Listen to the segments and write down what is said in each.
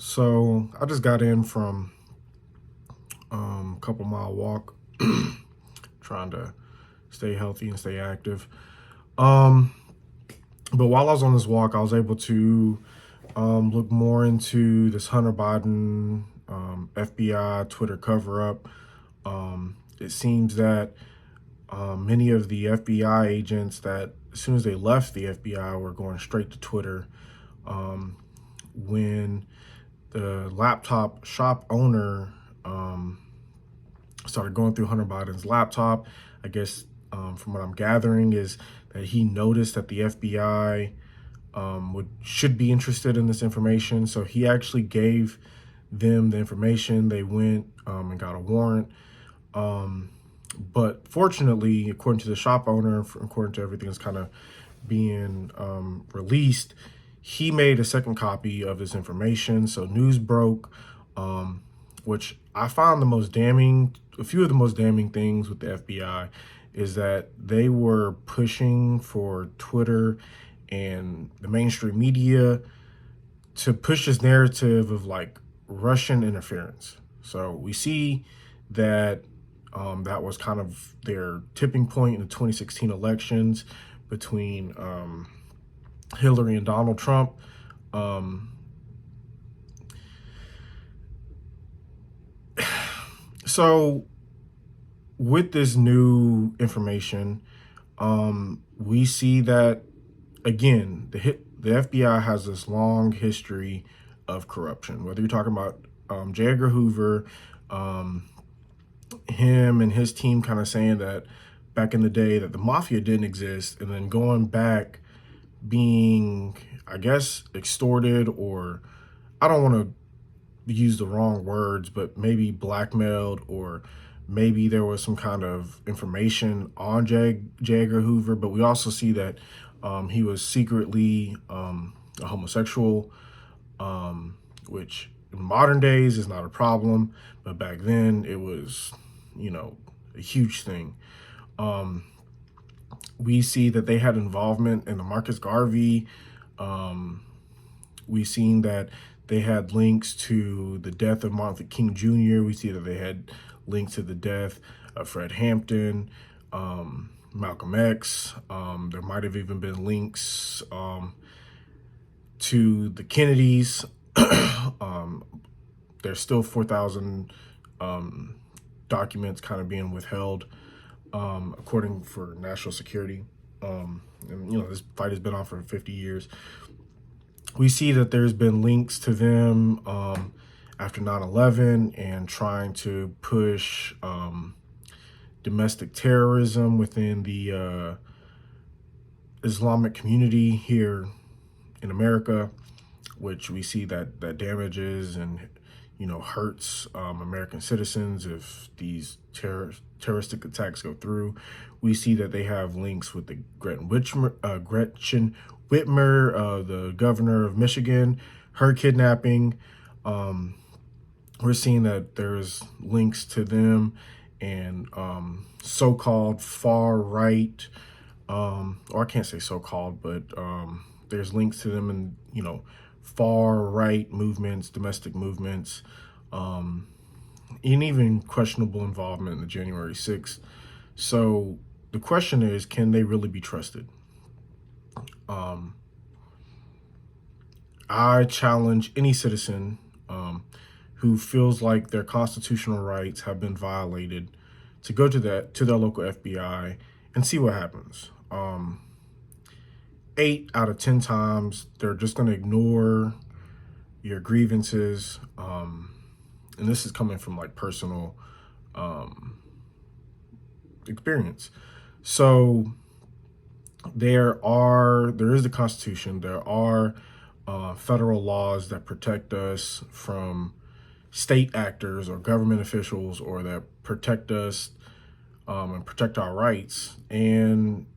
So I just got in from a couple mile walk, trying to stay healthy and stay active. Um, but while I was on this walk, I was able to look more into this Hunter Biden FBI Twitter cover up. It seems that many of the FBI agents that as soon as they left the FBI were going straight to Twitter. Um, when the laptop shop owner started going through Hunter Biden's laptop. I guess from what I'm gathering is that he noticed that the FBI should be interested in this information. So he actually gave them the information. They went and got a warrant. But fortunately, according to the shop owner, according to everything that's kind of being released, he made a second copy of this information. So news broke, which I found the most damning, a few of the most damning things with the FBI is that they were pushing for Twitter and the mainstream media to push this narrative of like Russian interference. So we see that that was kind of their tipping point in the 2016 elections between Hillary and Donald Trump. Um, so with this new information, we see that again, the FBI has this long history of corruption. Whether you're talking about J. Edgar Hoover, him and his team kind of saying that back in the day that the mafia didn't exist, and then going back being, I guess, extorted, or I don't want to use the wrong words, but maybe blackmailed, or maybe there was some kind of information on J. Edgar Hoover. But we also see that he was secretly a homosexual, which in modern days is not a problem, but back then it was, a huge thing. We see that they had involvement in the Marcus Garvey. We've seen that they had links to the death of Martin Luther King Jr. We see that they had links to the death of Fred Hampton, Malcolm X. There might have even been links to the Kennedys. There's still 4,000 documents kind of being withheld, according for national security. And this fight has been on for 50 years. We see that there's been links to them after 9/11 and trying to push domestic terrorism within the Islamic community here in America, which we see that damages and hurts American citizens if these terroristic attacks go through. We see that they have links with the Gretchen Whitmer, the governor of Michigan, her kidnapping. We're seeing that there's links to them and so-called far right, or I can't say so-called, but there's links to them and far right movements, domestic movements, and even questionable involvement in the January 6th. So the question is, can they really be trusted? I challenge any citizen who feels like their constitutional rights have been violated to go to their local FBI and see what happens. 8 out of 10 times, they're just going to ignore your grievances. And this is coming from like personal experience. So there is the Constitution. There are federal laws that protect us from state actors or government officials, or that protect us and protect our rights. And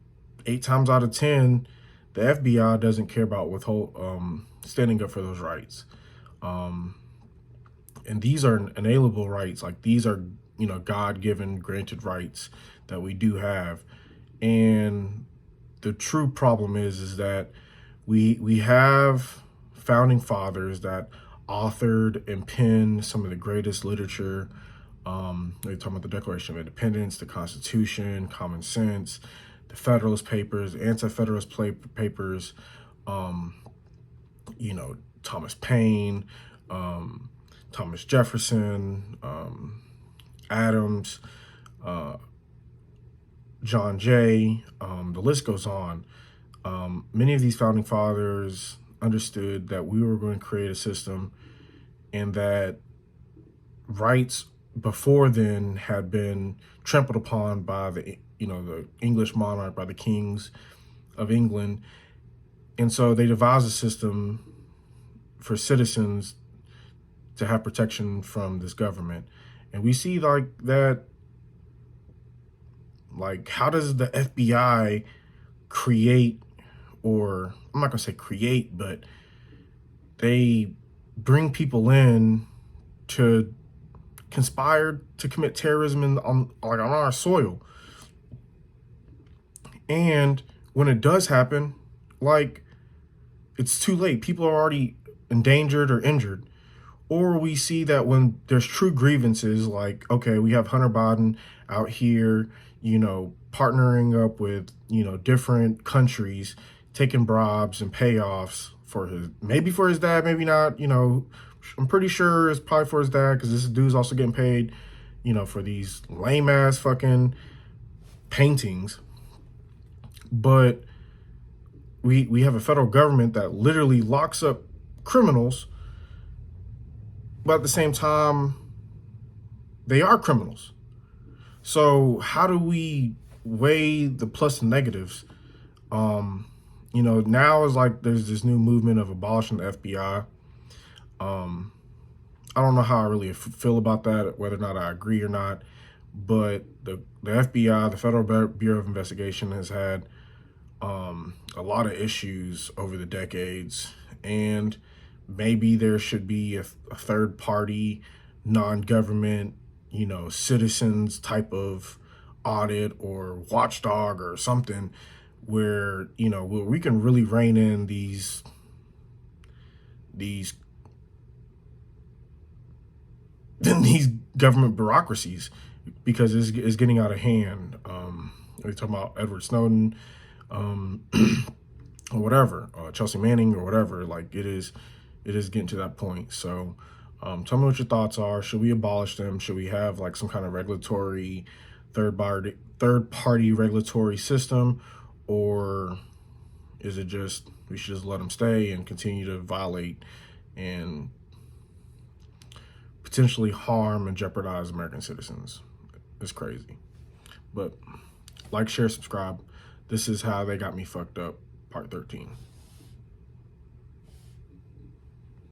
8 times out of 10, the FBI doesn't care about standing up for those rights. And these are inalienable rights. Like, these are, God-given, granted rights that we do have. And the true problem is that we have founding fathers that authored and penned some of the greatest literature. They're talking about the Declaration of Independence, the Constitution, Common Sense, the Federalist Papers, Anti-Federalist Papers, you know, Thomas Paine, Thomas Jefferson, Adams, John Jay, the list goes on. Many of these founding fathers understood that we were going to create a system and that rights before then had been trampled upon by the English monarch, by the kings of England. And so they devised a system for citizens to have protection from this government. And we see like that, like, how does the FBI create, or I'm not gonna say create, but they bring people in to conspire to commit terrorism on our soil. And when it does happen, like, it's too late. People are already endangered or injured. Or we see that when there's true grievances, like, okay, we have Hunter Biden out here, partnering up with, different countries, taking bribes and payoffs for his dad, maybe not, I'm pretty sure it's probably for his dad, because this dude's also getting paid, for these lame ass fucking paintings. But we have a federal government that literally locks up criminals, but at the same time, they are criminals. So how do we weigh the plus and negatives? Now is like there's this new movement of abolishing the FBI. I don't know how I really feel about that, whether or not I agree or not, but the FBI, the Federal Bureau of Investigation, has had a lot of issues over the decades, and maybe there should be a third party, non-government, citizens type of audit or watchdog or something where, where we can really rein in these government bureaucracies, because it's getting out of hand. We're talking about Edward Snowden, or whatever, Chelsea Manning or whatever. Like, it is getting to that point. So tell me what your thoughts are. Should we abolish them? Should we have like some kind of regulatory third party regulatory system, or is it just we should just let them stay and continue to violate and potentially harm and jeopardize American citizens? It's crazy. But like, share, subscribe. This is how they got me fucked up, part 13.